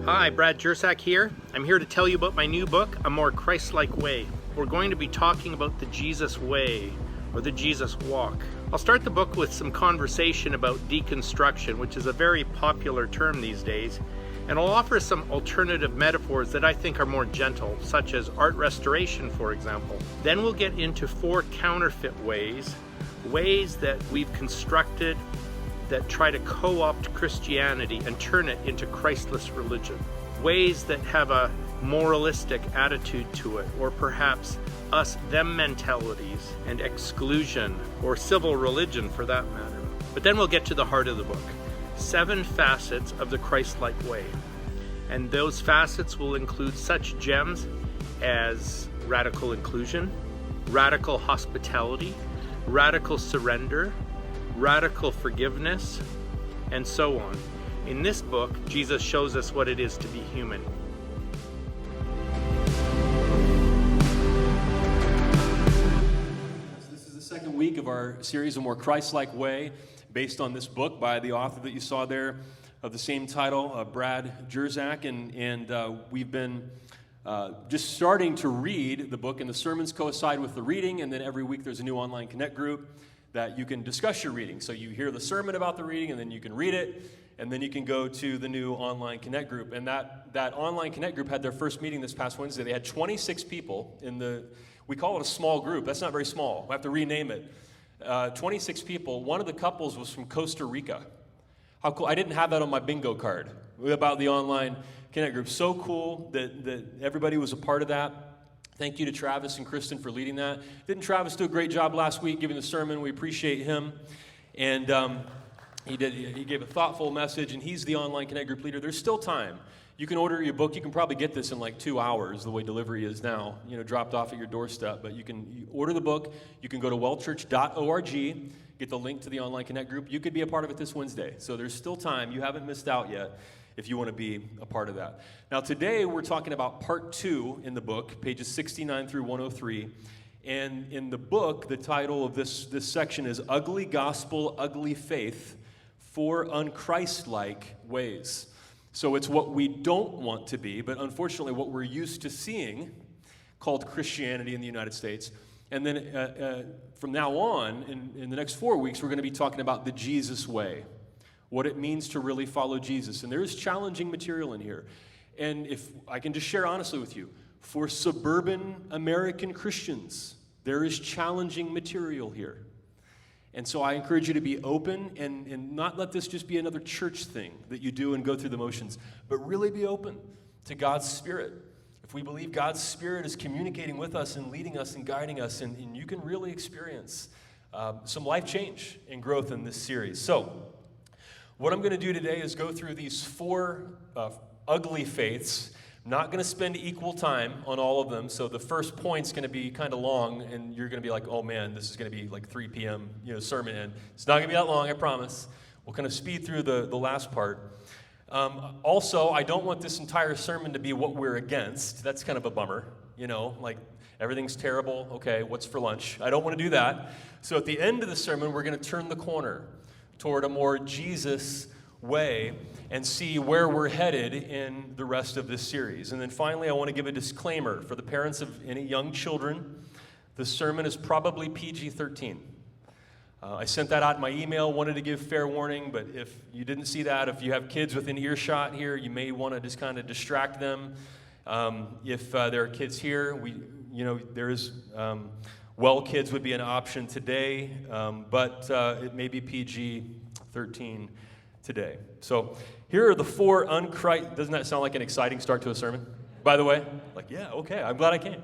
Hi, Brad Jersak here. I'm here to tell you about my new book, A More Christlike Way. We're going to be talking about the Jesus way, or the Jesus walk. I'll start the book with some conversation about deconstruction, which is a very popular term these days, and I'll offer some alternative metaphors that I think are more gentle, such as art restoration, for example. Then we'll get into 4 counterfeit ways that we've constructed that try to co-opt Christianity and turn it into Christless religion. Ways that have a moralistic attitude to it, or perhaps us-them mentalities and exclusion, or civil religion for that matter. But then we'll get to the heart of the book. 7 facets of the Christ-like way. And those facets will include such gems as radical inclusion, radical hospitality, radical surrender, radical forgiveness, and so on. In this book, Jesus shows us what it is to be human. This is the second week of our series, A More Christlike Way, based on this book by the author that you saw there of the same title, Brad Jersak, and we've been just starting to read the book, and the sermons coincide with the reading, and then every week there's a new online connect group that you can discuss your reading. So you hear the sermon about the reading, and then you can read it, and then you can go to the new online connect group. And that online connect group had their first meeting this past Wednesday. They had 26 people we call it a small group. That's not very small. We have to rename it. 26 people. One of the couples was from Costa Rica. How cool. I didn't have that on my bingo card about the online connect group. So cool that everybody was a part of that. Thank you to Travis and Kristen for leading that. Didn't Travis do a great job last week giving the sermon? We appreciate him. And he gave a thoughtful message, and he's the online connect group leader. There's still time. You can order your book. You can probably get this in like 2 hours, the way delivery is now, dropped off at your doorstep. But you order the book. You can go to wellchurch.org, get the link to the online connect group. You could be a part of it this Wednesday. So there's still time. You haven't missed out yet if you want to be a part of that. Now today we're talking about part 2 in the book, pages 69 through 103. And in the book, the title of this section is Ugly Gospel, Ugly Faith, 4 Unchristlike Ways. So it's what we don't want to be, but unfortunately what we're used to seeing called Christianity in the United States. And then from now on, in the next 4 weeks, we're going to be talking about the Jesus way, what it means to really follow Jesus. And there is challenging material in here. And if I can just share honestly with you, for suburban American Christians, there is challenging material here. And so I encourage you to be open and not let this just be another church thing that you do and go through the motions, but really be open to God's Spirit. If we believe God's Spirit is communicating with us and leading us and guiding us, and you can really experience some life change and growth in this series. So what I'm going to do today is go through these 4 ugly faiths. I'm not going to spend equal time on all of them, so the first point's going to be kind of long, and you're going to be like, oh man, this is going to be like 3 p.m. Sermon, and it's not going to be that long, I promise. We'll kind of speed through the last part. Also, I don't want this entire sermon to be what we're against. That's kind of a bummer, like everything's terrible. Okay, what's for lunch? I don't want to do that. So at the end of the sermon, we're going to turn the corner toward a more Jesus way and see where we're headed in the rest of this series. And then finally, I want to give a disclaimer for the parents of any young children. The sermon is probably PG-13. I sent that out in my email, wanted to give fair warning, but if you didn't see that, if you have kids within earshot here, you may want to just kind of distract them. If there are kids here, there is well, kids would be an option today, but it may be PG-13 today. So here are the 4 doesn't that sound like an exciting start to a sermon, by the way? Like, yeah, okay, I'm glad I came.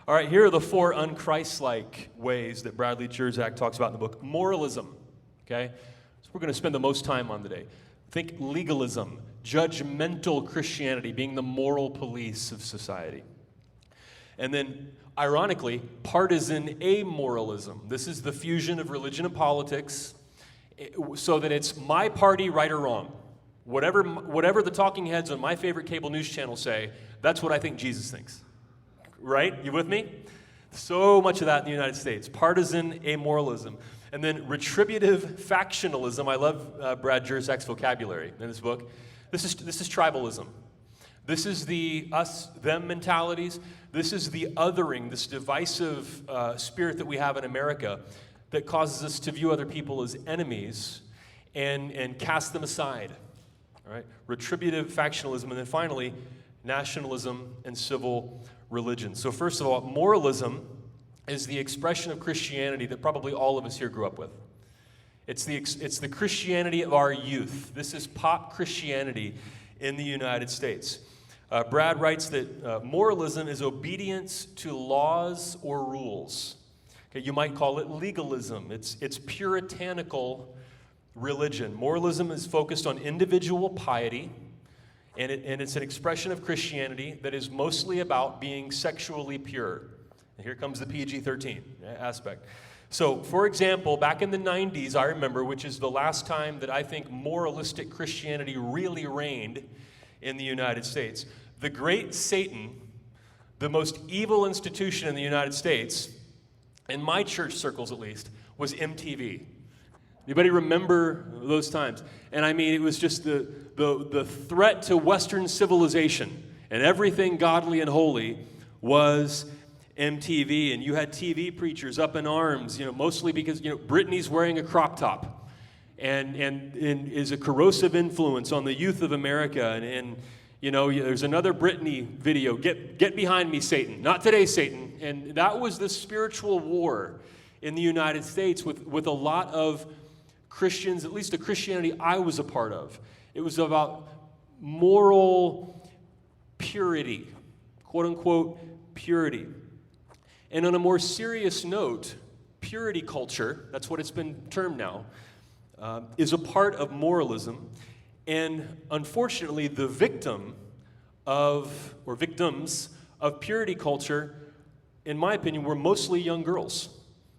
All right, here are the 4 unchristlike ways that Bradley Jersak talks about in the book. Moralism, okay? So we're going to spend the most time on today. Think legalism, judgmental Christianity, being the moral police of society. And then, ironically, partisan amoralism. This is the fusion of religion and politics so that it's my party, right or wrong. Whatever the talking heads on my favorite cable news channel say, that's what I think Jesus thinks. Right? You with me? So much of that in the United States. Partisan amoralism. And then retributive factionalism. I love Brad Jersak's vocabulary in this book. This is tribalism. This is the us-them mentalities. This is the othering, this divisive spirit that we have in America that causes us to view other people as enemies and cast them aside. All right? Retributive factionalism, and then finally, nationalism and civil religion. So first of all, moralism is the expression of Christianity that probably all of us here grew up with. It's the Christianity of our youth. This is pop Christianity in the United States. Brad writes that moralism is obedience to laws or rules. Okay, you might call it legalism. It's puritanical religion. Moralism is focused on individual piety, and it's an expression of Christianity that is mostly about being sexually pure. And here comes the PG-13 aspect. So, for example, back in the 90s, I remember, which is the last time that I think moralistic Christianity really reigned in the United States, the great Satan, the most evil institution in the United States, in my church circles at least, was MTV. Anybody remember those times? And I mean, it was just the threat to Western civilization, and everything godly and holy was MTV. And you had TV preachers up in arms, mostly because, Britney's wearing a crop top and is a corrosive influence on the youth of America. And there's another Britney video, get behind me, Satan. Not today, Satan. And that was the spiritual war in the United States with a lot of Christians, at least the Christianity I was a part of. It was about moral purity, quote unquote purity. And on a more serious note, purity culture, that's what it's been termed now, is a part of moralism. And unfortunately, the victims of purity culture, in my opinion, were mostly young girls.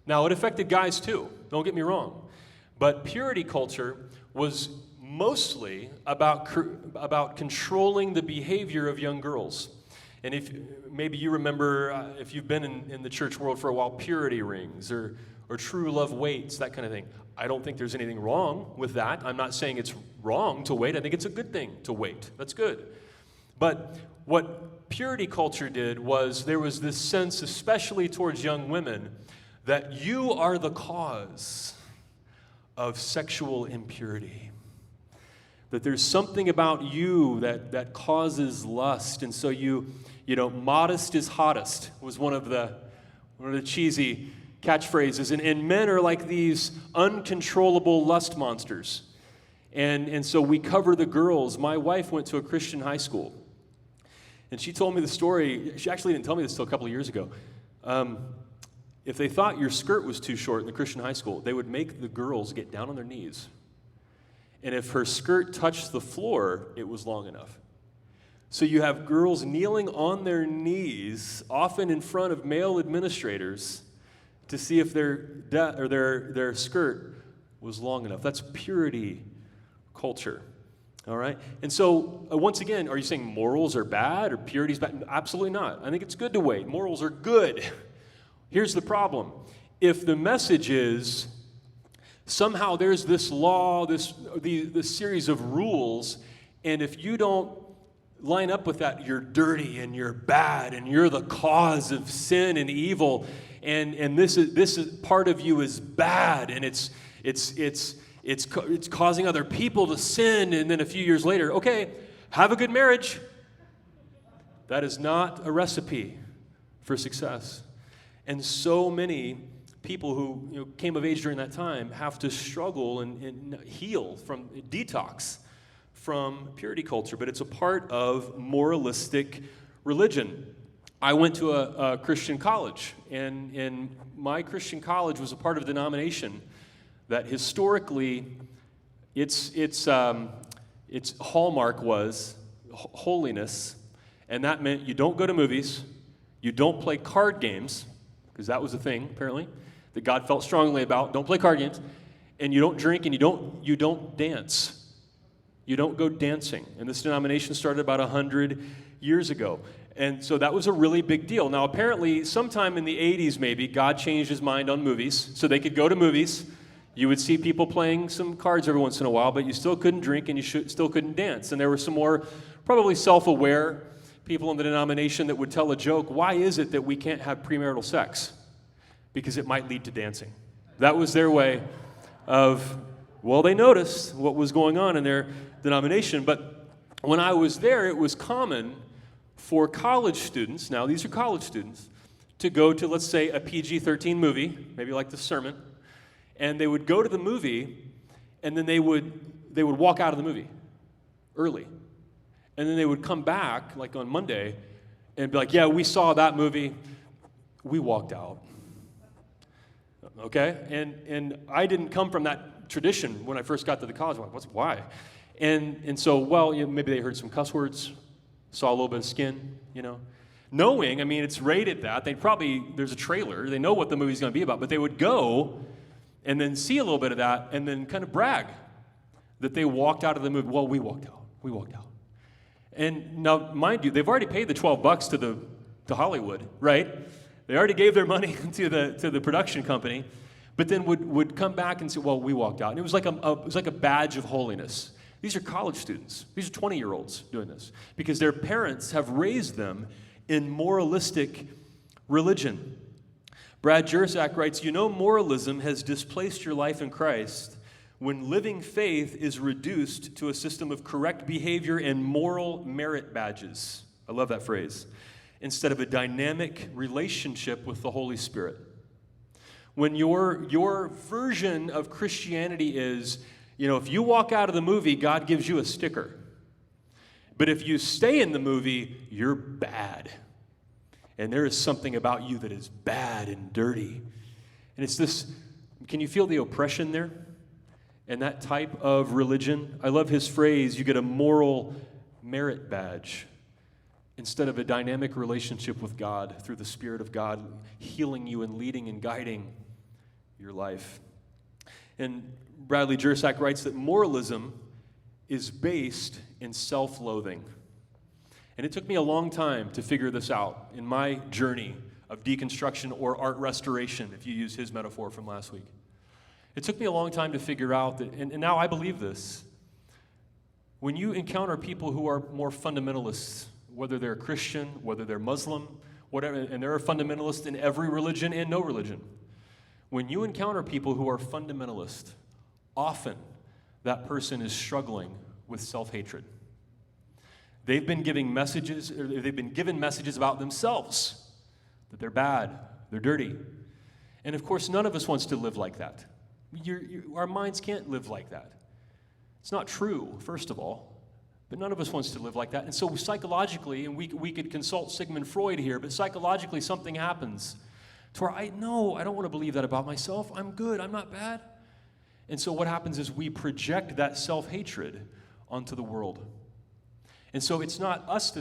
Now, it affected guys too, don't get me wrong. But purity culture was mostly about controlling the behavior of young girls. And if maybe you remember, if you've been in the church world for a while, purity rings or true love waits, that kind of thing. I don't think there's anything wrong with that. I'm not saying it's wrong to wait. I think it's a good thing to wait. That's good. But what purity culture did was there was this sense, especially towards young women, that you are the cause of sexual impurity. That there's something about you that causes lust. And so modest is hottest was one of the cheesy catchphrases. And men are like these uncontrollable lust monsters. And so we cover the girls. My wife went to a Christian high school. And she told me the story. She actually didn't tell me this until a couple of years ago. If they thought your skirt was too short in the Christian high school, they would make the girls get down on their knees. And if her skirt touched the floor, it was long enough. So you have girls kneeling on their knees, often in front of male administrators, to see if their skirt was long enough. That's purity culture. All right? And so, once again, are you saying morals are bad or purity is bad? Absolutely not. I think it's good to wait. Morals are good. Here's the problem. If the message is somehow there's this law, this series of rules, and if you don't line up with that, you're dirty and you're bad and you're the cause of sin and evil, and this is part of you is bad, and it's causing other people to sin, and then a few years later, okay, have a good marriage. That is not a recipe for success. And so many people who came of age during that time have to struggle and heal from detox from purity culture, but it's a part of moralistic religion. I went to a Christian college, and my Christian college was a part of a denomination that historically its hallmark was holiness, and that meant you don't go to movies, you don't play card games, because that was a thing, apparently, that God felt strongly about. Don't play card games. And you don't drink, and you don't dance. You don't go dancing. And this denomination started about 100 years ago. And so that was a really big deal. Now, apparently, sometime in the 80s, maybe, God changed his mind on movies, so they could go to movies. You would see people playing some cards every once in a while, but you still couldn't drink, and you still couldn't dance. And there were some more probably self-aware people in the denomination that would tell a joke, why is it that we can't have premarital sex? Because it might lead to dancing. That was their way of, well, they noticed what was going on in their denomination. But when I was there, it was common for college students, now these are college students, to go to, let's say, a PG-13 movie, maybe like The Sermon, and they would go to the movie, and then they would walk out of the movie early. And then they would come back, like on Monday, and be like, yeah, we saw that movie, we walked out. Okay? And I didn't come from that tradition when I first got to the college. I'm like, why? And so, well, maybe they heard some cuss words, saw a little bit of skin, Knowing, it's rated that, there's a trailer, they know what the movie's going to be about, but they would go and then see a little bit of that and then kind of brag that they walked out of the movie. Well, we walked out. And now, mind you, they've already paid the $12 to Hollywood, right? They already gave their money to the production company, but then would come back and say, well, we walked out. And it was like a badge of holiness. These are college students. These are 20-year-olds doing this because their parents have raised them in moralistic religion. Brad Jersak writes, moralism has displaced your life in Christ when living faith is reduced to a system of correct behavior and moral merit badges. I love that phrase. Instead of a dynamic relationship with the Holy Spirit. When your version of Christianity is, if you walk out of the movie, God gives you a sticker. But if you stay in the movie, you're bad. And there is something about you that is bad and dirty. And it's this, can you feel the oppression there? And that type of religion? I love his phrase, you get a moral merit badge instead of a dynamic relationship with God through the Spirit of God healing you and leading and guiding your life. And Brad Jersak writes that moralism is based in self-loathing. And it took me a long time to figure this out in my journey of deconstruction or art restoration, if you use his metaphor from last week. It took me a long time to figure out that, and now I believe this, when you encounter people who are more fundamentalists, whether they're Christian, whether they're Muslim, whatever, and there are fundamentalists in every religion and no religion, when you encounter people who are fundamentalist, often that person is struggling with self-hatred. They've been given messages about themselves, that they're bad, they're dirty. And of course, none of us wants to live like that. Our minds can't live like that. It's not true, first of all, but none of us wants to live like that. And so psychologically, and we could consult Sigmund Freud here, but psychologically something happens to where I don't want to believe that about myself. I'm good, I'm not bad. And so what happens is we project that self-hatred onto the world. And so it's not us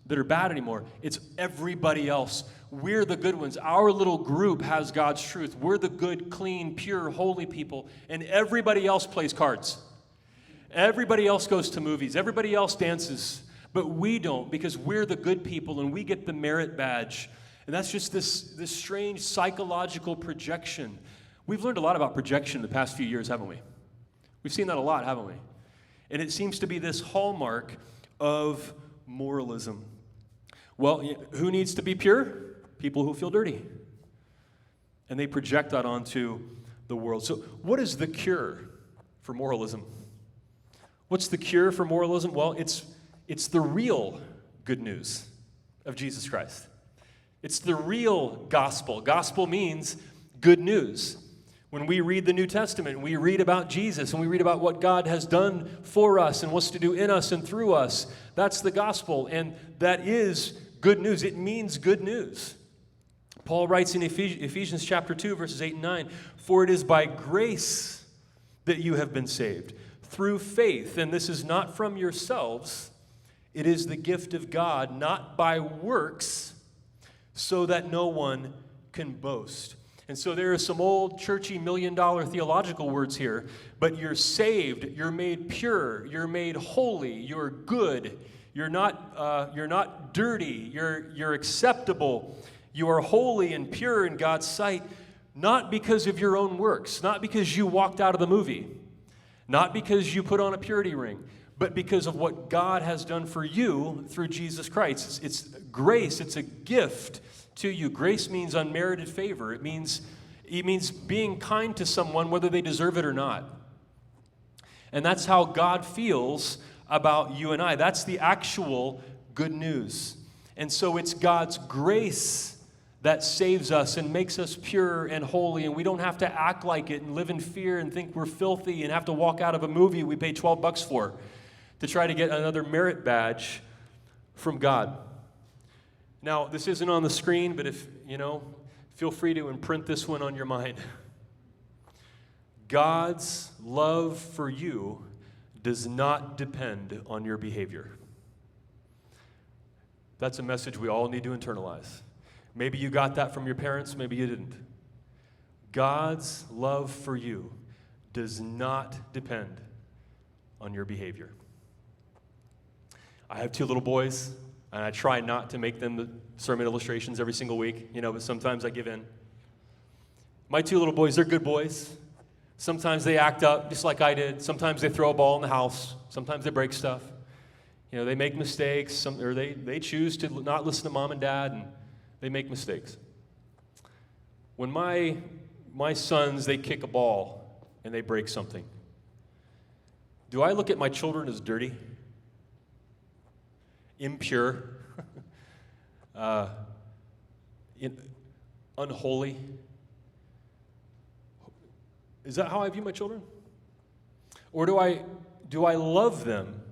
that are bad anymore. It's everybody else. We're the good ones. Our little group has God's truth. We're the good, clean, pure, holy people. And everybody else plays cards. Everybody else goes to movies. Everybody else dances. But we don't, because we're the good people and we get the merit badge. And that's just this strange psychological projection. We've learned a lot about projection in the past few years, haven't we? We've seen that a lot, haven't we? And it seems to be this hallmark of moralism. Well, who needs to be pure? People who feel dirty. And they project that onto the world. So what is the cure for moralism? What's the cure for moralism? Well, it's the real good news of Jesus Christ. It's the real gospel. Gospel means good news. When we read the New Testament, we read about Jesus and we read about what God has done for us and wants to do in us and through us. That's the gospel, and that is good news. It means good news. Paul writes in Ephesians chapter 2, verses 8 and 9, "For it is by grace that you have been saved, through faith, and this is not from yourselves. It is the gift of God, not by works, so that no one can boast." And so there are some old churchy $1,000,000 theological words here, but you're saved, you're made pure, you're made holy, you're good, you're not dirty, you're acceptable, you are holy and pure in God's sight, not because of your own works, not because you walked out of the movie, not because you put on a purity ring, but because of what God has done for you through Jesus Christ. It's grace. It's a gift to you. Grace means unmerited favor. It means being kind to someone whether they deserve it or not. And that's how God feels about you and I. That's the actual good news. And so it's God's grace that saves us and makes us pure and holy, and we don't have to act like it and live in fear and think we're filthy and have to walk out of a movie we paid $12 for to try to get another merit badge from God. Now, this isn't on the screen, but if, feel free to imprint this one on your mind. God's love for you does not depend on your behavior. That's a message we all need to internalize. Maybe you got that from your parents, maybe you didn't. God's love for you does not depend on your behavior. I have 2 little boys, and I try not to make them the sermon illustrations every single week, but sometimes I give in. My 2 little boys, they're good boys. Sometimes they act up just like I did. Sometimes they throw a ball in the house. Sometimes they break stuff. They make mistakes, or they choose to not listen to mom and dad, and they make mistakes. When my sons, they kick a ball and they break something, do I look at my children as dirty, impure, unholy? Is that how I view my children? Or do I love them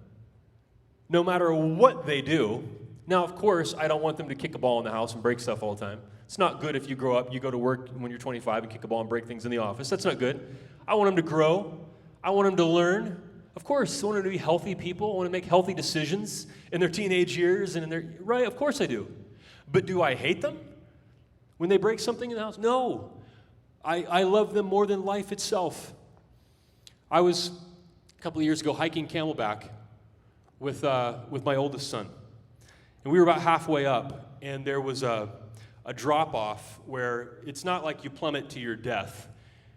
no matter what they do? Now, of course, I don't want them to kick a ball in the house and break stuff all the time. It's not good if you grow up, you go to work when you're 25 and kick a ball and break things in the office. That's not good. I want them to grow. I want them to learn. Of course, I want them to be healthy people. I want to make healthy decisions in their teenage years and in their, right, of course I do. But do I hate them when they break something in the house? No. I love them more than life itself. I was, a couple of years ago, hiking Camelback with my oldest son. And we were about halfway up, and there was a drop-off where it's not like you plummet to your death,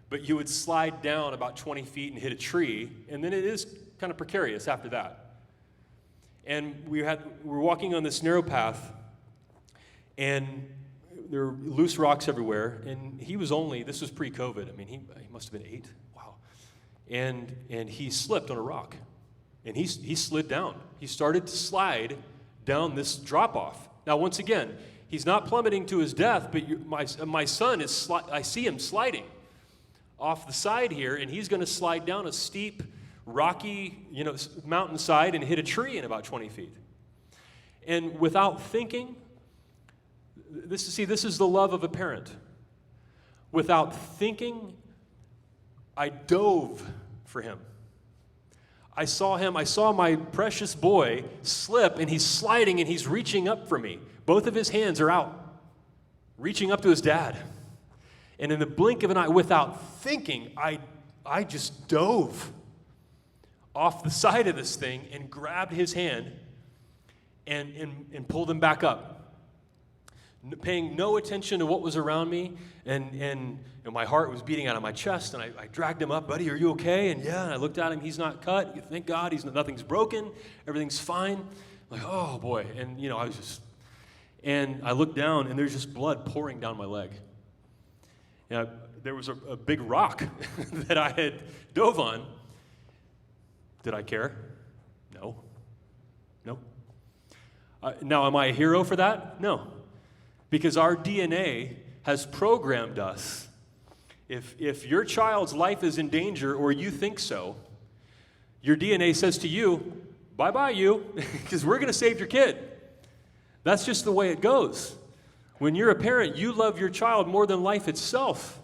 but you would slide down about 20 feet and hit a tree, and then it is kind of precarious after that. And we were walking on this narrow path, and there were loose rocks everywhere, and this was pre-COVID. I mean, he must have been 8. Wow. And he slipped on a rock, and he slid down. He started to slide down this drop-off. Now, once again, he's not plummeting to his death, but my son I see him sliding off the side here, and he's going to slide down a steep, rocky, mountainside and hit a tree in about 20 feet. And without thinking, this is the love of a parent. Without thinking, I dove for him. I saw my precious boy slip, and he's sliding, and he's reaching up for me. Both of his hands are out, reaching up to his dad. And in the blink of an eye, without thinking, I just dove off the side of this thing and grabbed his hand and pulled him back up, paying no attention to what was around me, and my heart was beating out of my chest, and I dragged him up. Buddy, are you okay? And yeah, and I looked at him. He's not cut. Thank God, nothing's broken. Everything's fine. I'm like, oh boy. And and I looked down, and there's just blood pouring down my leg. There was a big rock that I had dove on. Did I care? No. Now, am I a hero for that? No. Because our DNA has programmed us. If your child's life is in danger, or you think so, your DNA says to you, bye-bye you, because we're going to save your kid. That's just the way it goes. When you're a parent, you love your child more than life itself.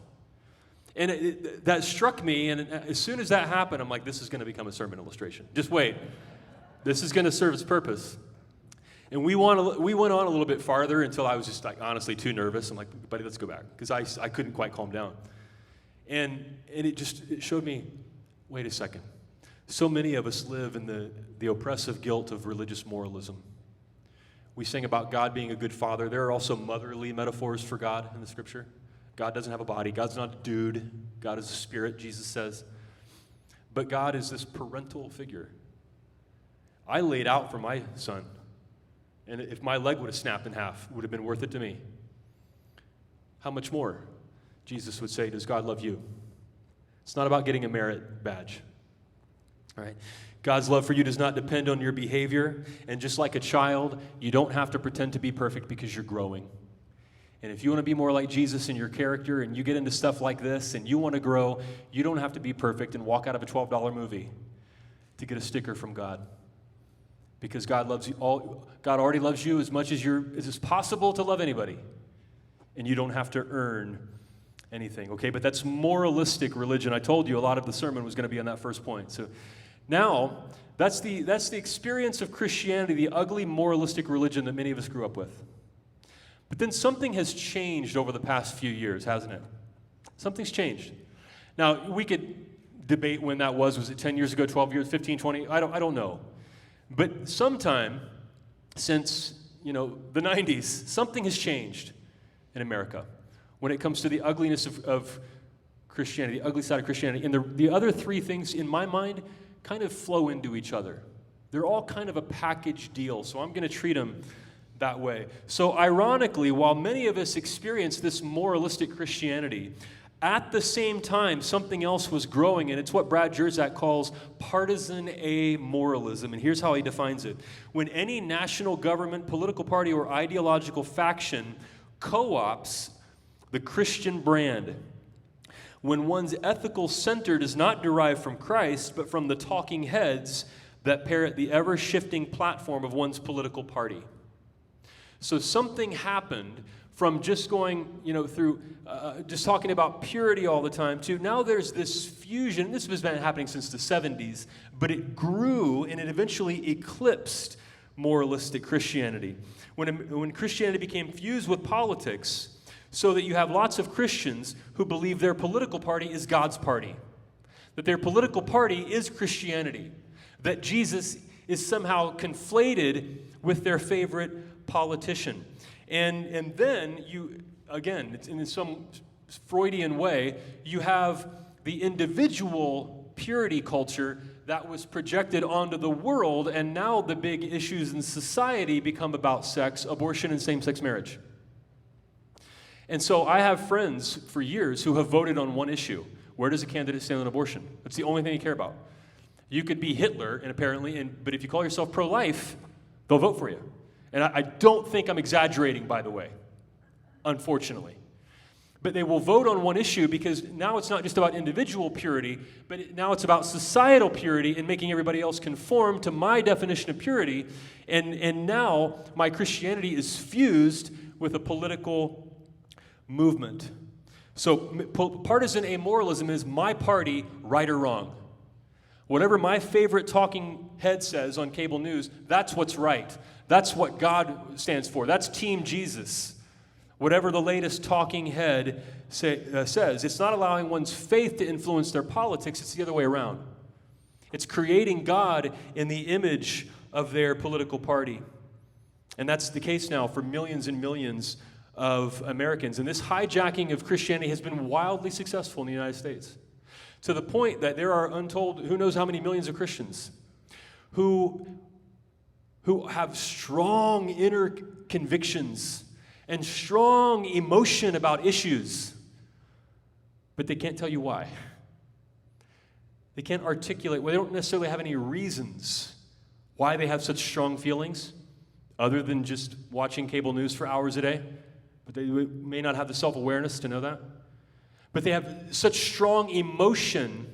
And that struck me, and as soon as that happened, I'm like, this is going to become a sermon illustration. Just wait. This is going to serve its purpose. And we went on a little bit farther until I was just honestly too nervous. I'm like, buddy, let's go back, because I couldn't quite calm down. And it showed me, wait a second. So many of us live in the oppressive guilt of religious moralism. We sing about God being a good father. There are also motherly metaphors for God in the scripture. God doesn't have a body. God's not a dude. God is a spirit, Jesus says. But God is this parental figure. I laid out for my son. And if my leg would have snapped in half, it would have been worth it to me. How much more, Jesus would say, does God love you? It's not about getting a merit badge. All right? God's love for you does not depend on your behavior. And just like a child, you don't have to pretend to be perfect because you're growing. And if you want to be more like Jesus in your character and you get into stuff like this and you want to grow, you don't have to be perfect and walk out of a $12 movie to get a sticker from God. Because God loves you God already loves you as much as it's possible to love anybody. And you don't have to earn anything. Okay, but that's moralistic religion. I told you a lot of the sermon was going to be on that first point. So now, that's the experience of Christianity, the ugly moralistic religion that many of us grew up with. But then something has changed over the past few years, hasn't it? Something's changed. Now, we could debate when that was. Was it 10 years ago, 12 years, 15, 20? I don't know. But sometime since, the 90s, something has changed in America when it comes to the ugliness of Christianity, the ugly side of Christianity. And the other three things, in my mind, kind of flow into each other. They're all kind of a package deal, so I'm going to treat them that way. So ironically, while many of us experience this moralistic Christianity, at the same time, something else was growing, and it's what Brad Jersak calls partisan amoralism. And here's how he defines it. When any national government, political party, or ideological faction co-ops the Christian brand, when one's ethical center does not derive from Christ, but from the talking heads that parrot the ever-shifting platform of one's political party. So something happened from just going, through just talking about purity all the time to now there's this fusion. This has been happening since the 70s, but it grew and it eventually eclipsed moralistic Christianity. When Christianity became fused with politics, so that you have lots of Christians who believe their political party is God's party, that their political party is Christianity, that Jesus is somehow conflated with their favorite politician. And then it's in some Freudian way, you have the individual purity culture that was projected onto the world, and now the big issues in society become about sex, abortion, and same-sex marriage. And so I have friends for years who have voted on one issue. Where does a candidate stand on abortion? That's the only thing you care about. You could be Hitler, but if you call yourself pro-life, they'll vote for you. And I don't think I'm exaggerating, by the way, unfortunately. But they will vote on one issue because now it's not just about individual purity, but now it's about societal purity and making everybody else conform to my definition of purity. And now my Christianity is fused with a political movement. So partisan amoralism is my party, right or wrong. Whatever my favorite talking head says on cable news, that's what's right. That's what God stands for. That's Team Jesus. Whatever the latest talking head says. It's not allowing one's faith to influence their politics. It's the other way around. It's creating God in the image of their political party. And that's the case now for millions and millions of Americans. And this hijacking of Christianity has been wildly successful in the United States, to the point that there are untold, who knows how many millions of Christians who have strong inner convictions and strong emotion about issues, but they can't tell you why. They can't articulate, they don't necessarily have any reasons why they have such strong feelings, other than just watching cable news for hours a day. But they may not have the self-awareness to know that. But they have such strong emotion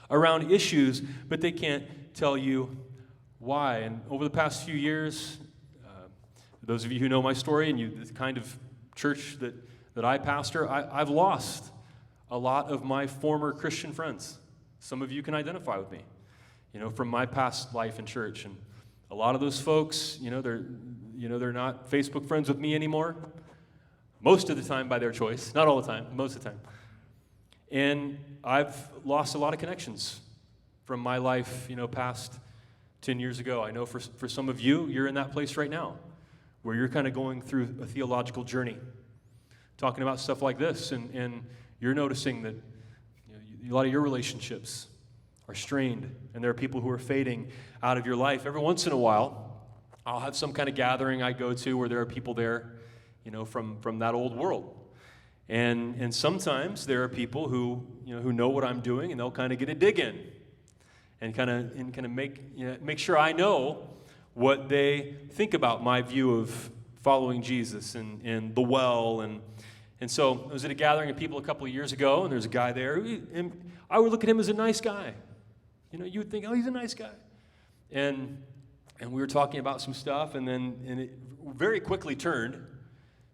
around issues, but they can't tell you why. And over the past few years, those of you who know my story and the kind of church that I pastor, I've lost a lot of my former Christian friends. Some of you can identify with me, from my past life in church. And a lot of those folks, they're not Facebook friends with me anymore. Most of the time by their choice. Not all the time, most of the time. And I've lost a lot of connections from my life, past 10 years ago. I know for some of you, you're in that place right now, where you're kind of going through a theological journey, talking about stuff like this, and you're noticing that a lot of your relationships are strained, and there are people who are fading out of your life. Every once in a while, I'll have some kind of gathering I go to where there are people there, from that old world. And sometimes there are people who know what I'm doing, and they'll kind of get a dig in, and kind of make sure I know what they think about my view of following Jesus and the well. And so I was at a gathering of people a couple of years ago, and there's a guy there, and I would look at him as a nice guy. You would think, oh, he's a nice guy. And we were talking about some stuff, and it very quickly turned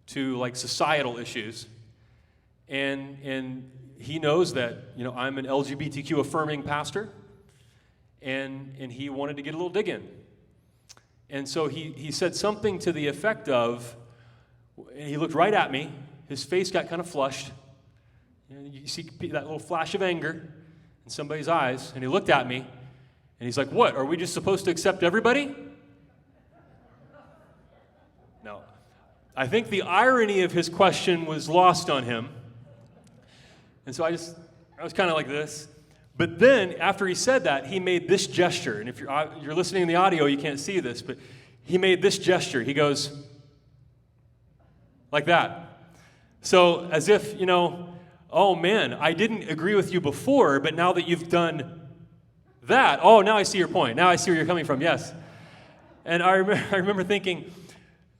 to like societal issues. And he knows that, I'm an LGBTQ affirming pastor, and he wanted to get a little dig in. And so he said something to the effect of, and he looked right at me, his face got kind of flushed. You see that little flash of anger in somebody's eyes, and he looked at me, and he's like, what, are we just supposed to accept everybody? No. I think the irony of his question was lost on him. And so I was kind of like this. But then, after he said that, he made this gesture. And if you're listening in the audio, you can't see this, but he made this gesture. He goes, like that. So, as if, oh man, I didn't agree with you before, but now that you've done that, oh, now I see your point. Now I see where you're coming from, yes. And I remember thinking,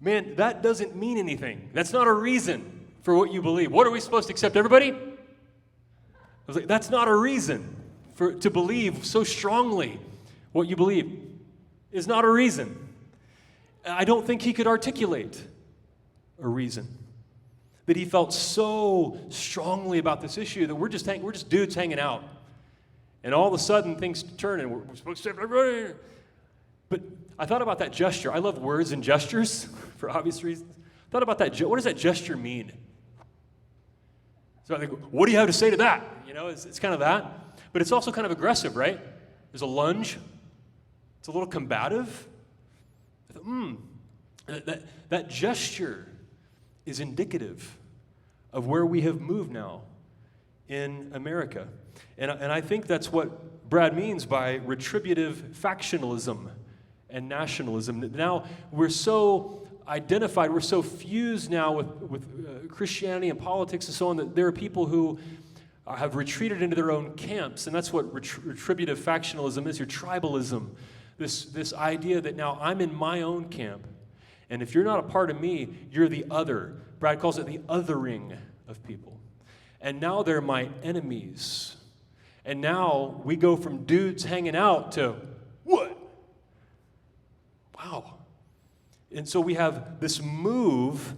man, that doesn't mean anything. That's not a reason for what you believe. What, are we supposed to accept everybody? I was like, that's not a reason to believe so strongly what you believe is not a reason. I don't think he could articulate a reason that he felt so strongly about this issue that we're just dudes hanging out. And all of a sudden things turn and we're supposed to accept everybody. But I thought about that gesture. I love words and gestures for obvious reasons. I thought about that. What does that gesture mean? So I think, what do you have to say to that? It's kind of that. But it's also kind of aggressive, right? There's a lunge. It's a little combative. That gesture is indicative of where we have moved now in America. And I think that's what Brad means by retributive factionalism and nationalism. Now, we're so identified, we're so fused now with Christianity and politics and so on that there are people who have retreated into their own camps, and that's what retributive factionalism is, your tribalism, this idea that now I'm in my own camp, and if you're not a part of me, you're the other. Brad calls it the othering of people. And now they're my enemies. And now we go from dudes hanging out to what? Wow. And so we have this move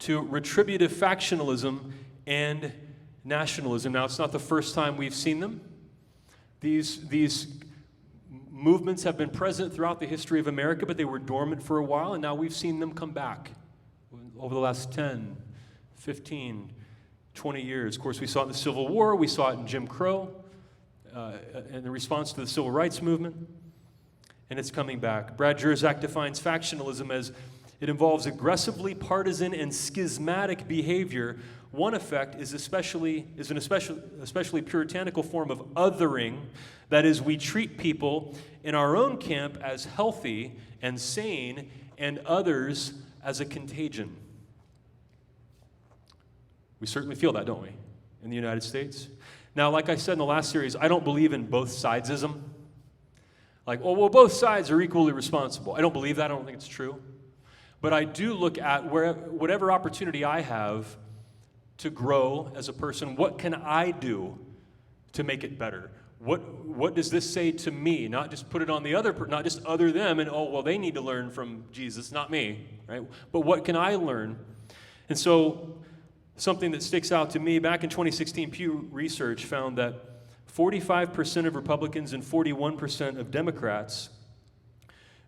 to retributive factionalism and nationalism. Now, it's not the first time we've seen them. These movements have been present throughout the history of America, but they were dormant for a while, and now we've seen them come back over the last 10, 15, 20 years. Of course, we saw it in the Civil War, we saw it in Jim Crow, in the response to the Civil Rights Movement, and it's coming back. Brad Jersak defines factionalism as it involves aggressively partisan and schismatic behavior. One effect is an especially puritanical form of othering. That is, we treat people in our own camp as healthy and sane, and others as a contagion. We certainly feel that, don't we, in the United States? Now, like I said in the last series, I don't believe in both sidesism. Like, oh, well, both sides are equally responsible. I don't believe that. I don't think it's true. But I do look at whatever opportunity I have to grow as a person, what can I do to make it better? What does this say to me? Not just put it on the other person, not just other them and, oh, well, they need to learn from Jesus, not me, right? But what can I learn? And so something that sticks out to me, back in 2016, Pew Research found that 45% of Republicans and 41% of Democrats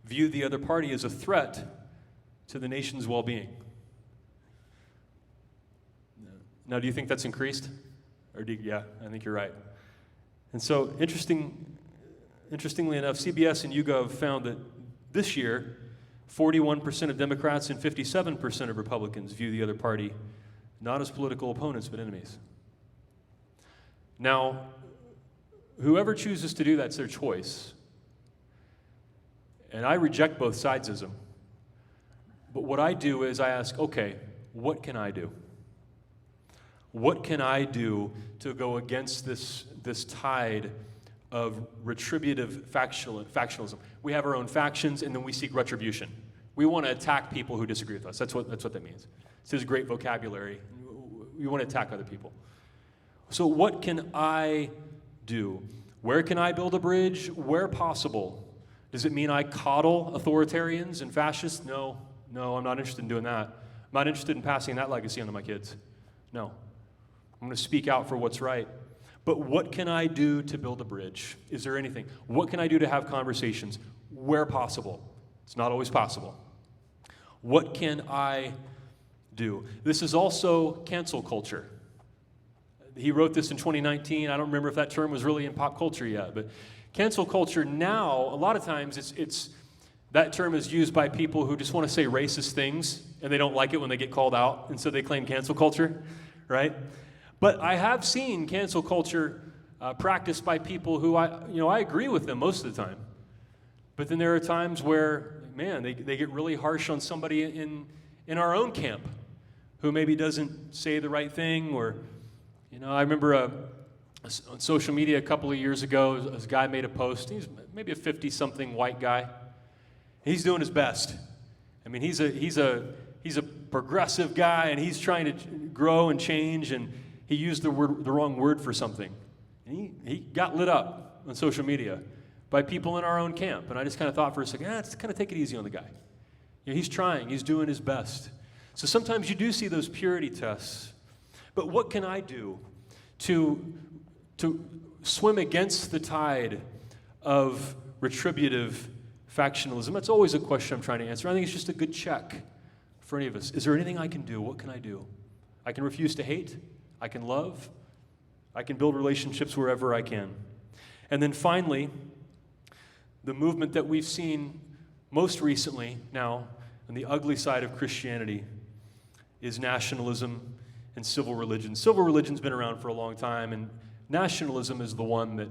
view the other party as a threat to the nation's well-being. Now, do you think that's increased? Yeah, I think you're right. And so, interestingly enough, CBS and YouGov found that this year, 41% of Democrats and 57% of Republicans view the other party not as political opponents, but enemies. Now, whoever chooses to do that's their choice. And I reject both sidesism. But what I do is I ask, okay, what can I do? What can I do to go against this tide of retributive factionalism? We have our own factions, and then we seek retribution. We want to attack people who disagree with us. That's what that means. This is great vocabulary. We want to attack other people. So what can I do? Where can I build a bridge? Where possible. Does it mean I coddle authoritarians and fascists? No, I'm not interested in doing that. I'm not interested in passing that legacy on to my kids. No. I'm going to speak out for what's right. But what can I do to build a bridge? Is there anything? What can I do to have conversations? Where possible. It's not always possible. What can I do? This is also cancel culture. He wrote this in 2019. I don't remember if that term was really in pop culture yet, but cancel culture now, a lot of times it's that term is used by people who just want to say racist things, and they don't like it when they get called out, and so they claim cancel culture, right? But I have seen cancel culture practiced by people who I agree with them most of the time. But then there are times where, man, they get really harsh on somebody in our own camp who maybe doesn't say the right thing, or, I remember on social media a couple of years ago, this guy made a post. He's maybe a 50-something white guy. He's doing his best. I mean, he's a progressive guy, and he's trying to grow and change, and he used the wrong word for something. And he got lit up on social media by people in our own camp. And I just kind of thought for a second, let's kind of take it easy on the guy. He's trying. He's doing his best. So sometimes you do see those purity tests. But what can I do to swim against the tide of retributive factionalism? That's always a question I'm trying to answer. I think it's just a good check for any of us. Is there anything I can do? What can I do? I can refuse to hate. I can love. I can build relationships wherever I can. And then finally, the movement that we've seen most recently now on the ugly side of Christianity is nationalism and civil religion. Civil religion's been around for a long time, and nationalism is the one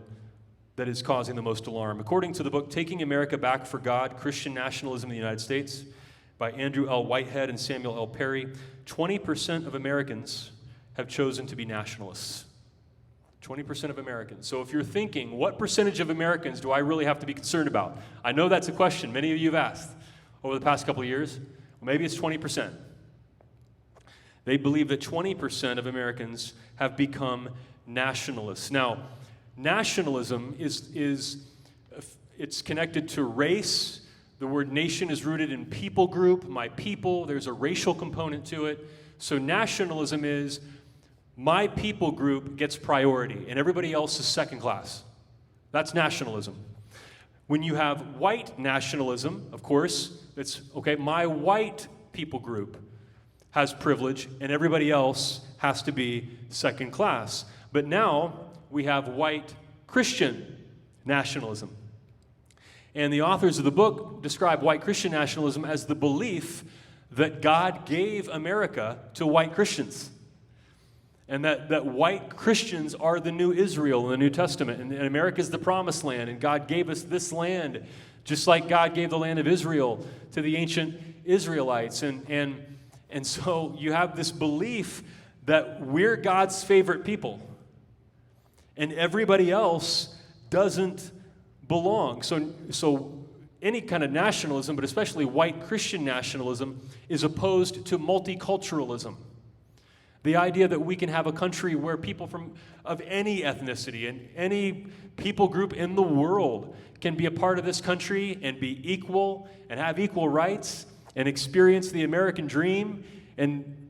that is causing the most alarm. According to the book Taking America Back for God, Christian Nationalism in the United States by Andrew L. Whitehead and Samuel L. Perry, 20% of Americans have chosen to be nationalists. 20% of Americans. So if you're thinking, what percentage of Americans do I really have to be concerned about? I know that's a question many of you have asked over the past couple of years. Well, maybe it's 20%. They believe that 20% of Americans have become nationalists. Now, nationalism it's connected to race. The word nation is rooted in people group, my people. There's a racial component to it. So nationalism is my people group gets priority, and everybody else is second class. That's nationalism. When you have white nationalism, of course, it's, okay, my white people group has privilege, and everybody else has to be second class. But now we have white Christian nationalism. And the authors of the book describe white Christian nationalism as the belief that God gave America to white Christians. And that white Christians are the new Israel in the New Testament. And America is the promised land. And God gave us this land, just like God gave the land of Israel to the ancient Israelites. And so you have this belief that we're God's favorite people. And everybody else doesn't belong. So any kind of nationalism, but especially white Christian nationalism, is opposed to multiculturalism. The idea that we can have a country where people of any ethnicity and any people group in the world can be a part of this country and be equal and have equal rights and experience the American dream. And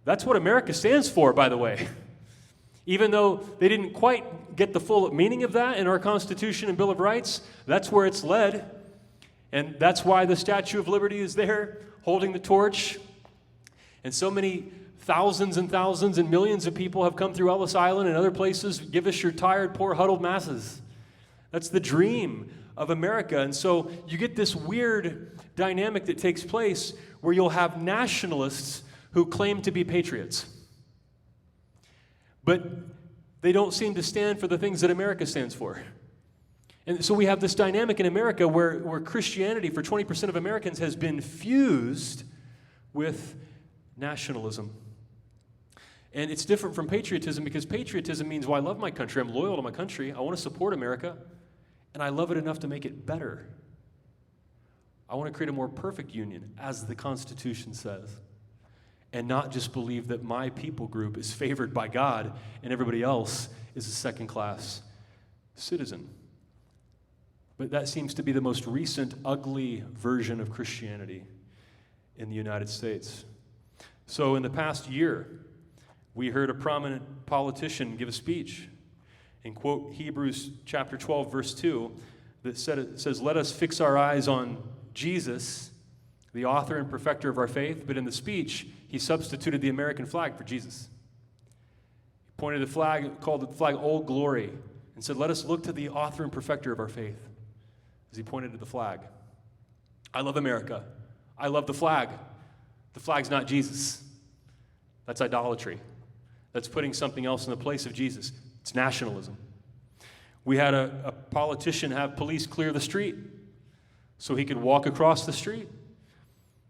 that's what America stands for, by the way. Even though they didn't quite get the full meaning of that in our Constitution and Bill of Rights, that's where it's led. And that's why the Statue of Liberty is there, holding the torch. And so many thousands and thousands and millions of people have come through Ellis Island and other places. Give us your tired, poor, huddled masses. That's the dream of America. And so you get this weird dynamic that takes place where you'll have nationalists who claim to be patriots. But they don't seem to stand for the things that America stands for. And so we have this dynamic in America where Christianity for 20% of Americans has been fused with nationalism. And it's different from patriotism because patriotism means, well, I love my country, I'm loyal to my country, I want to support America, and I love it enough to make it better. I want to create a more perfect union, as the Constitution says, and not just believe that my people group is favored by God and everybody else is a second-class citizen. But that seems to be the most recent ugly version of Christianity in the United States. So in the past year, we heard a prominent politician give a speech and quote Hebrews chapter 12, verse 2, that says, "Let us fix our eyes on Jesus, the author and perfecter of our faith." But in the speech, he substituted the American flag for Jesus. He pointed the flag, called the flag Old Glory, and said, "Let us look to the author and perfecter of our faith," as he pointed to the flag. I love America. I love the flag. The flag's not Jesus. That's idolatry. That's putting something else in the place of Jesus. It's nationalism. We had a politician have police clear the street so he could walk across the street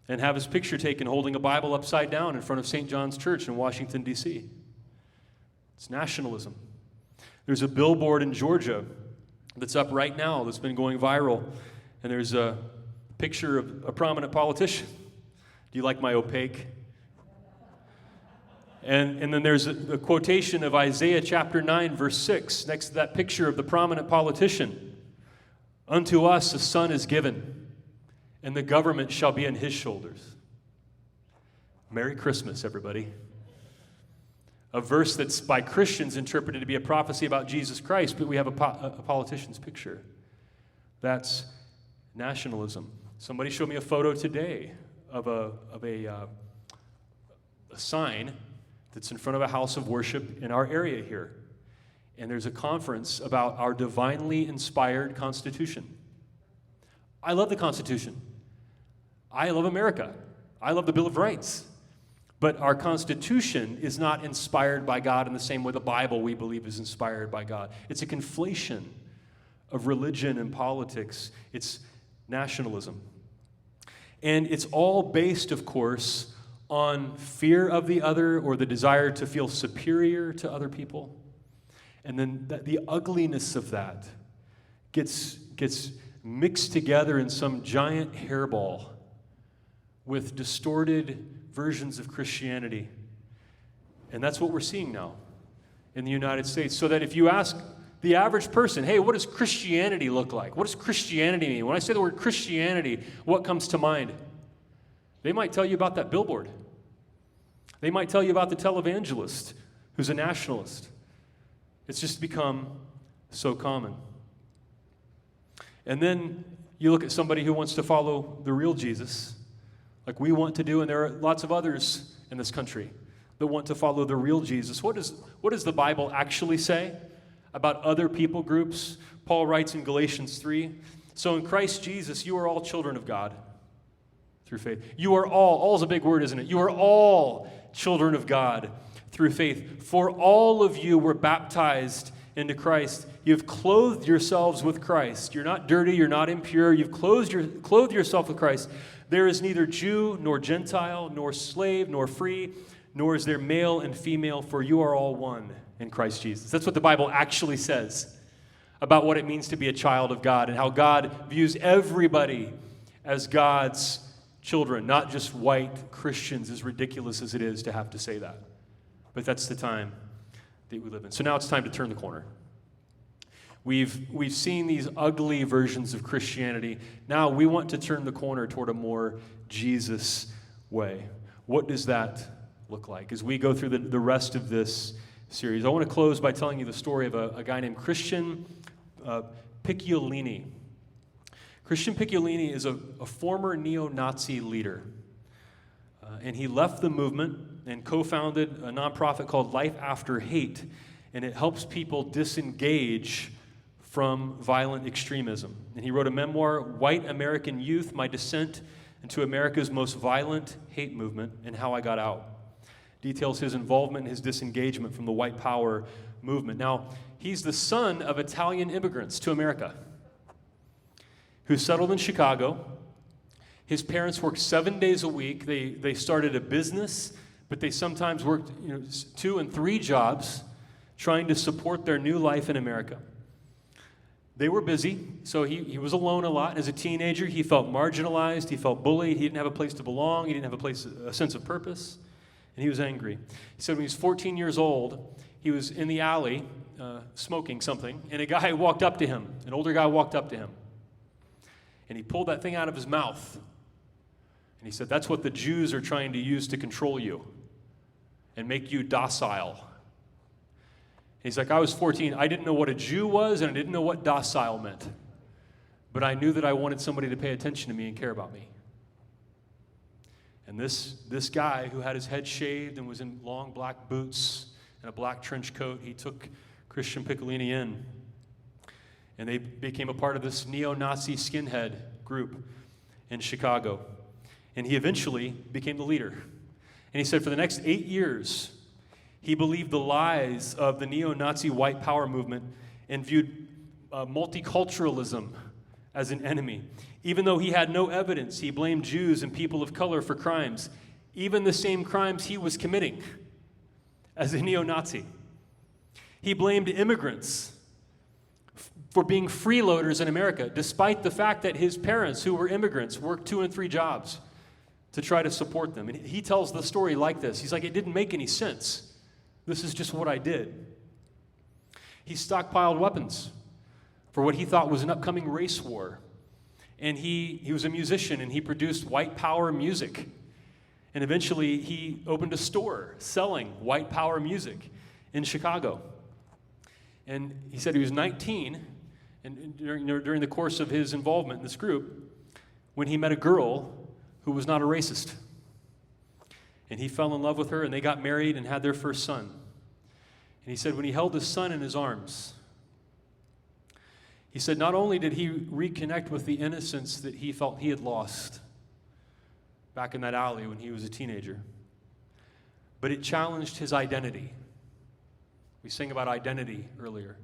and have his picture taken holding a Bible upside down in front of St. John's Church in Washington, D.C. It's nationalism. There's a billboard in Georgia that's up right now that's been going viral, and there's a picture of a prominent politician. Do you like my opaque? And then there's a quotation of Isaiah chapter 9, verse 6, next to that picture of the prominent politician. "Unto us a son is given, and the government shall be on his shoulders." Merry Christmas, everybody. A verse that's by Christians interpreted to be a prophecy about Jesus Christ, but we have a politician's picture. That's nationalism. Somebody showed me a photo today of a sign that's in front of a house of worship in our area here. And there's a conference about our divinely inspired Constitution. I love the Constitution. I love America. I love the Bill of Rights. But our Constitution is not inspired by God in the same way the Bible, we believe, is inspired by God. It's a conflation of religion and politics. It's nationalism. And it's all based, of course, on fear of the other or the desire to feel superior to other people. And then the ugliness of that gets mixed together in some giant hairball with distorted versions of Christianity. And that's what we're seeing now in the United States. So that if you ask the average person, hey, what does Christianity look like? What does Christianity mean? When I say the word Christianity, what comes to mind? They might tell you about that billboard. They might tell you about the televangelist who's a nationalist. It's just become so common. And then you look at somebody who wants to follow the real Jesus, like we want to do, and there are lots of others in this country that want to follow the real Jesus. What does the Bible actually say about other people groups? Paul writes in Galatians 3, "So in Christ Jesus, you are all children of God through faith." You are all is a big word, isn't it? You are all children of God through faith. "For all of you were baptized into Christ. You've clothed yourselves with Christ." You're not dirty, you're not impure. You've clothed yourself with Christ. "There is neither Jew nor Gentile, nor slave nor free, nor is there male and female, for you are all one in Christ Jesus." That's what the Bible actually says about what it means to be a child of God and how God views everybody as God's children, not just white Christians, as ridiculous as it is to have to say that. But that's the time that we live in. So now it's time to turn the corner. We've seen these ugly versions of Christianity. Now we want to turn the corner toward a more Jesus way. What does that look like? As we go through the rest of this series, I want to close by telling you the story of a guy named Christian Picciolini. Christian Picciolini is a former neo-Nazi leader. And he left the movement and co-founded a nonprofit called Life After Hate. And it helps people disengage from violent extremism. And he wrote a memoir, "White American Youth, My Descent into America's Most Violent Hate Movement and How I Got Out." Details his involvement and his disengagement from the white power movement. Now, he's the son of Italian immigrants to America who settled in Chicago. His parents worked 7 days a week. They started a business, but they sometimes worked 2 and 3 jobs trying to support their new life in America. They were busy, so he was alone a lot. As a teenager, he felt marginalized, he felt bullied, he didn't have a place to belong, he didn't have a sense of purpose, and he was angry. He said when he was 14 years old, he was in the alley smoking something, and a guy walked up to him, an older guy walked up to him, and he pulled that thing out of his mouth, and he said, "That's what the Jews are trying to use to control you and make you docile." He's like, I was 14. I didn't know what a Jew was, and I didn't know what docile meant. But I knew that I wanted somebody to pay attention to me and care about me. And this guy who had his head shaved and was in long black boots and a black trench coat, he took Christian Piccolini in. And they became a part of this neo-Nazi skinhead group in Chicago. And he eventually became the leader. And he said for the next 8 years, he believed the lies of the neo-Nazi white power movement and viewed multiculturalism as an enemy. Even though he had no evidence, he blamed Jews and people of color for crimes, even the same crimes he was committing as a neo-Nazi. He blamed immigrants for being freeloaders in America, despite the fact that his parents, who were immigrants, worked 2 and 3 jobs to try to support them. And he tells the story like this. He's like, it didn't make any sense. This is just what I did. He stockpiled weapons for what he thought was an upcoming race war. And he was a musician, and he produced white power music. And eventually he opened a store selling white power music in Chicago. And he said he was 19, and during the course of his involvement in this group, when he met a girl who was not a racist. And he fell in love with her, and they got married and had their first son. And he said when he held his son in his arms, he said not only did he reconnect with the innocence that he felt he had lost back in that alley when he was a teenager, but it challenged his identity. We sang about identity earlier.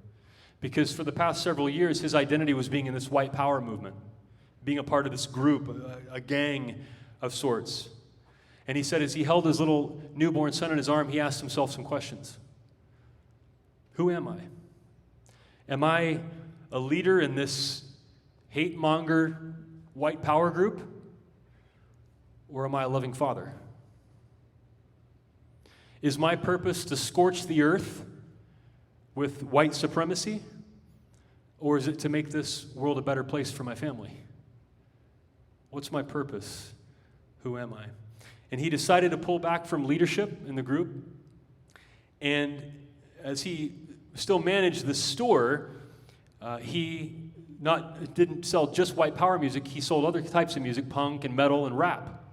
Because for the past several years, his identity was being in this white power movement, being a part of this group, a gang of sorts. And he said as he held his little newborn son in his arm, he asked himself some questions. Who am I? Am I a leader in this hate-monger white power group? Or am I a loving father? Is my purpose to scorch the earth with white supremacy? Or is it to make this world a better place for my family? What's my purpose? Who am I? And he decided to pull back from leadership in the group. And as he still managed the store, he didn't sell just white power music. He sold other types of music, punk and metal and rap.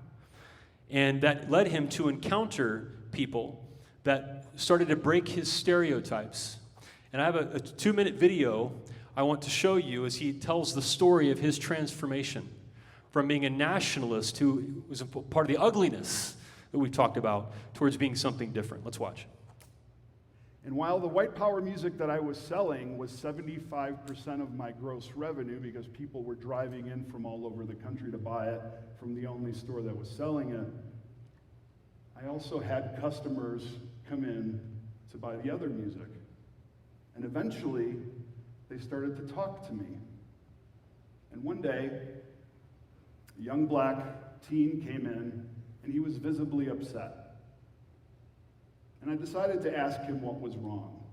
And that led him to encounter people that started to break his stereotypes. And I have a 2-minute video I want to show you as he tells the story of his transformation from being a nationalist who was a part of the ugliness that we talked about towards being something different. Let's watch. And while the white power music that I was selling was 75% of my gross revenue because people were driving in from all over the country to buy it from the only store that was selling it, I also had customers come in to buy the other music. And eventually, they started to talk to me. And one day, a young black teen came in, and he was visibly upset. And I decided to ask him what was wrong.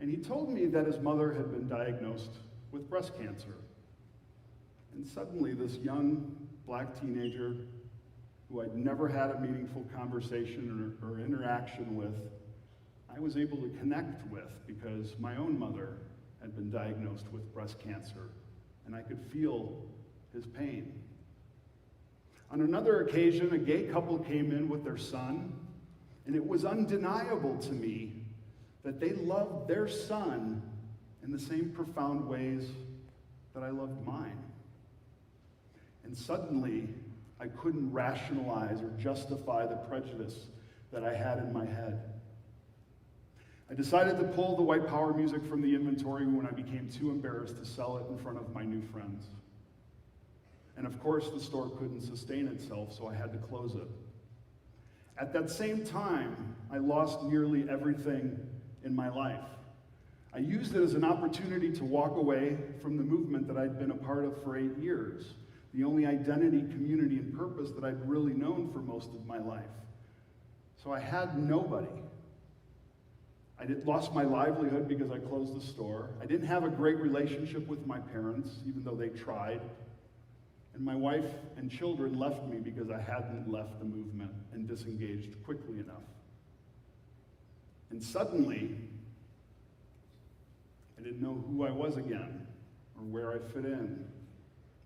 And he told me that his mother had been diagnosed with breast cancer. And suddenly, this young black teenager, who I'd never had a meaningful conversation or interaction with, I was able to connect with because my own mother had been diagnosed with breast cancer, and I could feel his pain. On another occasion, a gay couple came in with their son, and it was undeniable to me that they loved their son in the same profound ways that I loved mine. And suddenly, I couldn't rationalize or justify the prejudice that I had in my head. I decided to pull the white power music from the inventory when I became too embarrassed to sell it in front of my new friends. And of course, the store couldn't sustain itself, so I had to close it. At that same time, I lost nearly everything in my life. I used it as an opportunity to walk away from the movement that I'd been a part of for 8 years, the only identity, community, and purpose that I'd really known for most of my life. So I had nobody. I lost my livelihood because I closed the store. I didn't have a great relationship with my parents, even though they tried. And my wife and children left me because I hadn't left the movement and disengaged quickly enough. And suddenly, I didn't know who I was again, or where I fit in,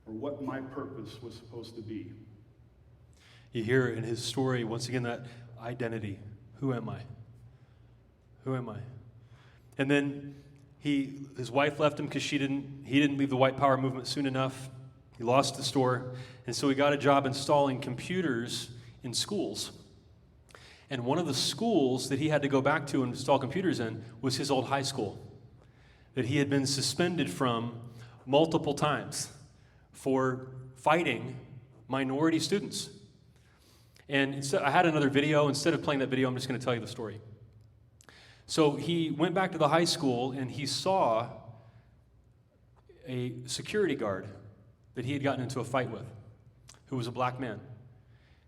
or what my purpose was supposed to be. You hear in his story, once again, that identity. Who am I? Who am I? And then his wife left him because he didn't leave the white power movement soon enough. He lost the store, and so he got a job installing computers in schools. And one of the schools that he had to go back to and install computers in was his old high school that he had been suspended from multiple times for fighting minority students. And instead, I had another video. Instead of playing that video, I'm just going to tell you the story. So he went back to the high school, and he saw a security guard that he had gotten into a fight with, who was a black man.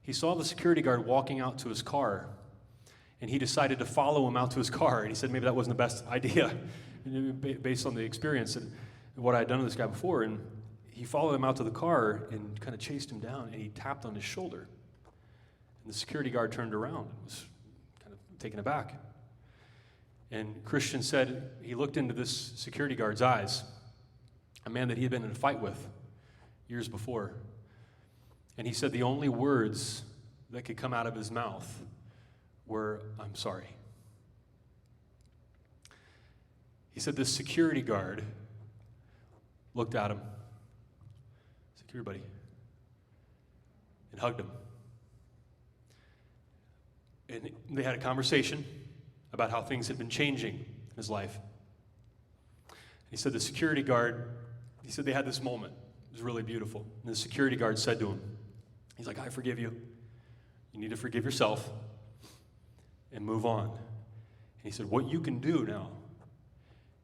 He saw the security guard walking out to his car, and he decided to follow him out to his car. And he said maybe that wasn't the best idea, based on the experience and what I had done to this guy before. And he followed him out to the car and kind of chased him down, and he tapped on his shoulder. And the security guard turned around and was kind of taken aback. And Christian said he looked into this security guard's eyes, a man that he had been in a fight with years before. And he said the only words that could come out of his mouth were, "I'm sorry." He said this security guard looked at him, said, "Here, buddy," and hugged him. And they had a conversation about how things had been changing in his life. He said the security guard, he said they had this moment. It was really beautiful. And the security guard said to him, he's like, "I forgive you. You need to forgive yourself and move on." And he said, what you can do now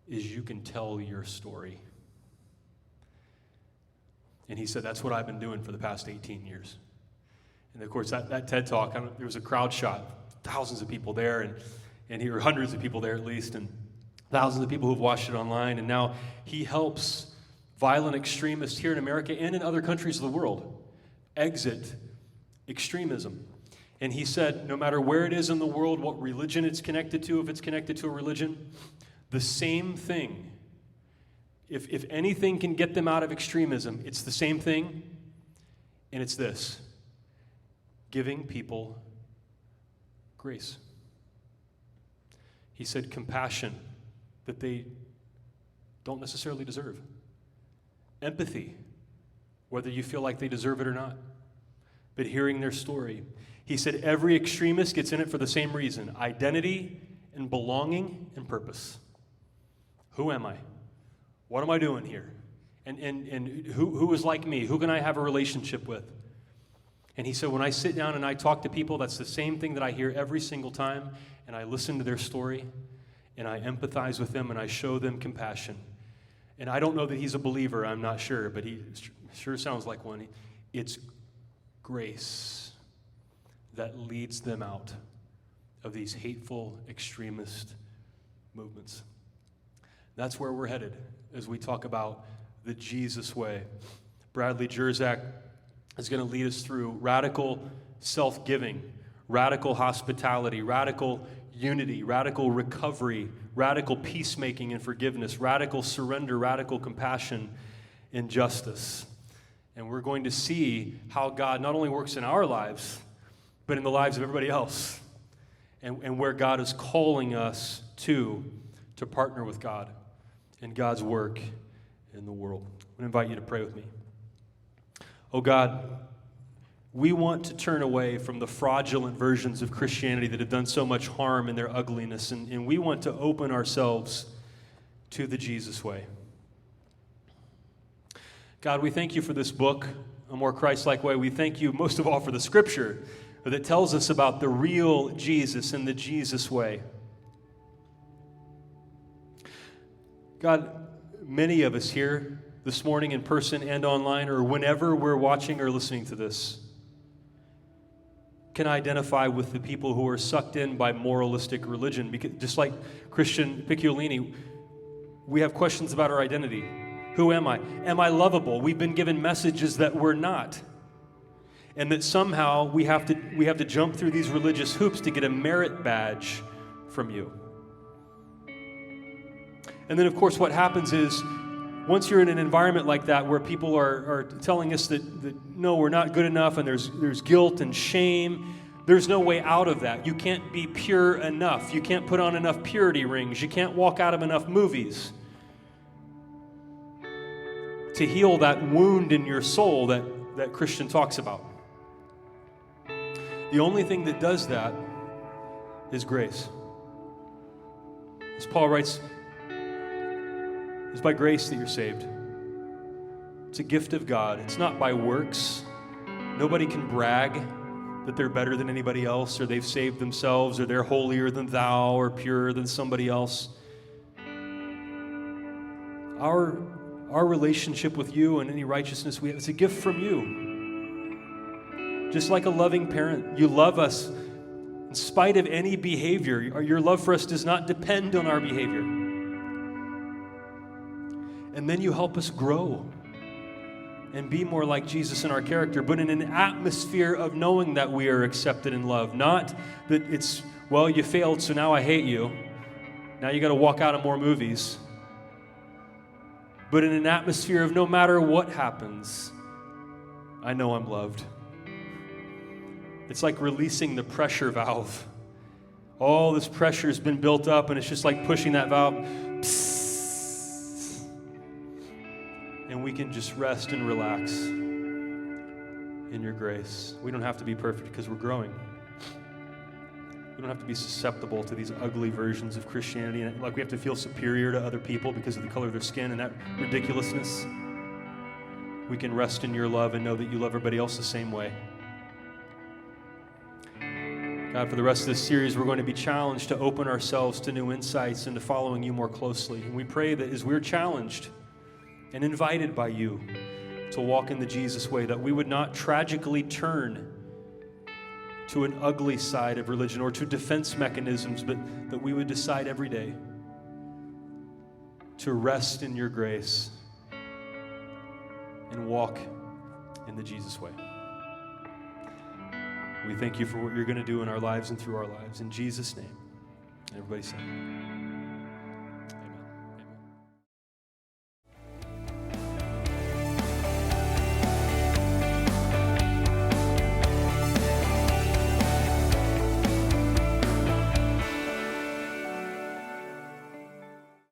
is you can tell your story. And he said, that's what I've been doing for the past 18 years. And of course, that TED Talk, there was a crowd shot, thousands of people there, and here were hundreds of people there at least, and thousands of people who've watched it online. And now he helps violent extremists here in America and in other countries of the world exit extremism. And he said, no matter where it is in the world, what religion it's connected to, if it's connected to a religion, the same thing. If anything can get them out of extremism, it's the same thing, and it's this: giving people grace. He said compassion that they don't necessarily deserve. Empathy, whether you feel like they deserve it or not. But hearing their story. He said every extremist gets in it for the same reason: identity and belonging and purpose. Who am I? What am I doing here? And who is like me? Who can I have a relationship with? And he said, when I sit down and I talk to people, that's the same thing that I hear every single time, and I listen to their story, and I empathize with them, and I show them compassion. And I don't know that he's a believer, I'm not sure, but he sure sounds like one. It's grace that leads them out of these hateful extremist movements. That's where we're headed as we talk about the Jesus way. Brad Jersak is going to lead us through radical self-giving, radical hospitality, radical unity, radical recovery, radical peacemaking and forgiveness, radical surrender, radical compassion and justice. And we're going to see how God not only works in our lives, but in the lives of everybody else, and where God is calling us to partner with God in God's work in the world. I'm going to invite you to pray with me. Oh God, We want to turn away from the fraudulent versions of Christianity that have done so much harm in their ugliness, and we want to open ourselves to the Jesus way. God, we thank you for this book, A More Christlike Way. We thank you most of all for the scripture that tells us about the real Jesus and the Jesus way. God, many of us here this morning in person and online, or whenever we're watching or listening to this, can identify with the people who are sucked in by moralistic religion. Because just like Christian Picciolini, we have questions about our identity. Who am I? Am I lovable? We've been given messages that we're not. And that somehow we have to jump through these religious hoops to get a merit badge from you. And then, of course, what happens is, once you're in an environment like that where people are telling us that no, we're not good enough, and there's guilt and shame, there's no way out of that. You can't be pure enough. You can't put on enough purity rings. You can't walk out of enough movies to heal that wound in your soul that Christian talks about. The only thing that does that is grace. As Paul writes, it's by grace that you're saved. It's a gift of God. It's not by works. Nobody can brag that they're better than anybody else, or they've saved themselves, or they're holier than thou, or purer than somebody else. Our relationship with you and any righteousness we have, it's a gift from you. Just like a loving parent, you love us in spite of any behavior. Your love for us does not depend on our behavior. And then you help us grow and be more like Jesus in our character, but in an atmosphere of knowing that we are accepted and loved. Not that it's, well, you failed, so now I hate you. Now you got to walk out of more movies. But in an atmosphere of no matter what happens, I know I'm loved. It's like releasing the pressure valve. All this pressure has been built up, and it's just like pushing that valve. Psst. And we can just rest and relax in your grace. We don't have to be perfect because we're growing. We don't have to be susceptible to these ugly versions of Christianity, and like we have to feel superior to other people because of the color of their skin and that ridiculousness. We can rest in your love and know that you love everybody else the same way. God, for the rest of this series, we're going to be challenged to open ourselves to new insights and to following you more closely. And we pray that as we're challenged and invited by you to walk in the Jesus way, that we would not tragically turn to an ugly side of religion or to defense mechanisms, but that we would decide every day to rest in your grace and walk in the Jesus way. We thank you for what you're going to do in our lives and through our lives. In Jesus' name, everybody say